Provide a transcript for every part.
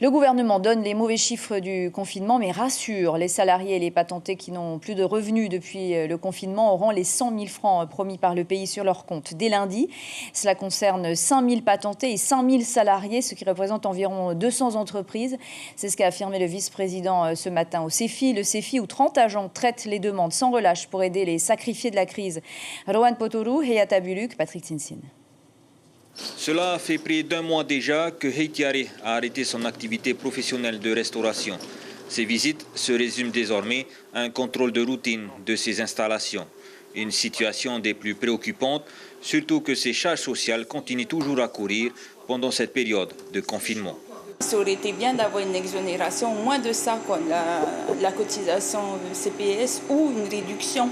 Le gouvernement donne les mauvais chiffres du confinement, mais rassure les salariés et les patentés qui n'ont plus de revenus depuis le confinement auront les 100 000 francs promis par le pays sur leur compte dès lundi. Cela concerne 5 000 patentés et 5 000 salariés, ce qui représente environ 200 entreprises. C'est ce qu'a affirmé le vice-président ce matin au CEFI. Le CEFI, où 30 agents traitent les demandes sans relâche pour aider les sacrifiés de la crise. Rohan Potoru, Heyata Buluk, Patrick Tinsin. Cela fait près d'un mois déjà que Heitiare a arrêté son activité professionnelle de restauration. Ses visites se résument désormais à un contrôle de routine de ses installations. Une situation des plus préoccupantes, surtout que ses charges sociales continuent toujours à courir pendant cette période de confinement. Ça aurait été bien d'avoir une exonération, au moins de ça, quoi, la cotisation CPS ou une réduction.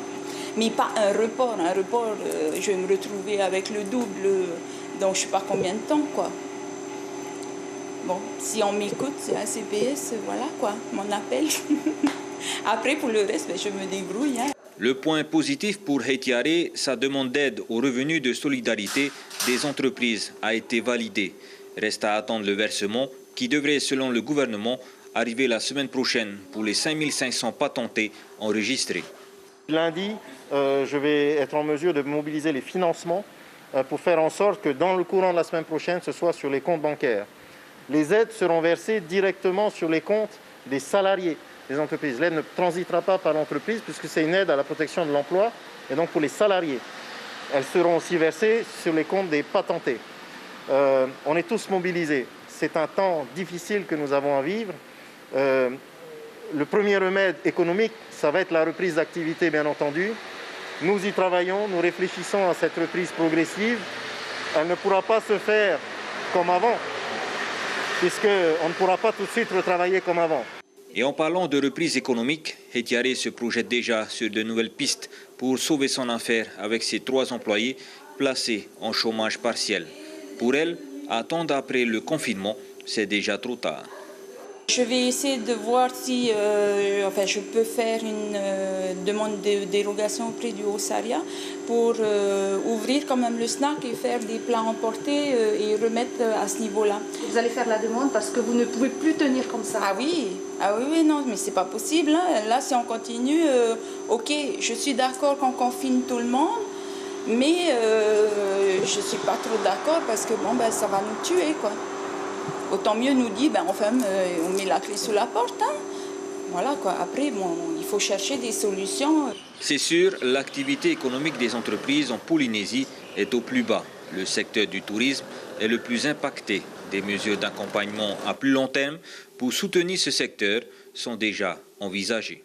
Mais pas un report. Un report, je vais me retrouver avec le double, donc je ne sais pas combien de temps, quoi. Bon, si on m'écoute, c'est un CPS, voilà, quoi, mon appel. Après, pour le reste, je me débrouille. Hein. Le point positif pour Heitiare, sa demande d'aide aux revenus de solidarité des entreprises a été validée. Reste à attendre le versement qui devrait, selon le gouvernement, arriver la semaine prochaine pour les 5 500 patentés enregistrés. Lundi, je vais être en mesure de mobiliser les financements pour faire en sorte que dans le courant de la semaine prochaine, ce soit sur les comptes bancaires. Les aides seront versées directement sur les comptes des salariés des entreprises. L'aide ne transitera pas par l'entreprise puisque c'est une aide à la protection de l'emploi et donc pour les salariés. Elles seront aussi versées sur les comptes des patentés. On est tous mobilisés. C'est un temps difficile que nous avons à vivre. Le premier remède économique, ça va être la reprise d'activité, bien entendu. Nous y travaillons, nous réfléchissons à cette reprise progressive. Elle ne pourra pas se faire comme avant, puisqu'on ne pourra pas tout de suite retravailler comme avant. Et en parlant de reprise économique, Heitiare se projette déjà sur de nouvelles pistes pour sauver son affaire avec ses 3 employés placés en chômage partiel. Pour elle, attendre après le confinement, c'est déjà trop tard. Je vais essayer de voir si je peux faire une demande de dérogation auprès du Haut-Saria pour ouvrir quand même le snack et faire des plats emportés et remettre à ce niveau-là. Vous allez faire la demande parce que vous ne pouvez plus tenir comme ça. Ah oui, non, mais c'est pas possible. Hein. Là, si on continue, ok, je suis d'accord qu'on confine tout le monde, mais je suis pas trop d'accord parce que ça va nous tuer, quoi. Autant mieux nous dire, on met la clé sous la porte. Hein. Voilà, quoi. Après, il faut chercher des solutions. C'est sûr, l'activité économique des entreprises en Polynésie est au plus bas. Le secteur du tourisme est le plus impacté. Des mesures d'accompagnement à plus long terme pour soutenir ce secteur sont déjà envisagées.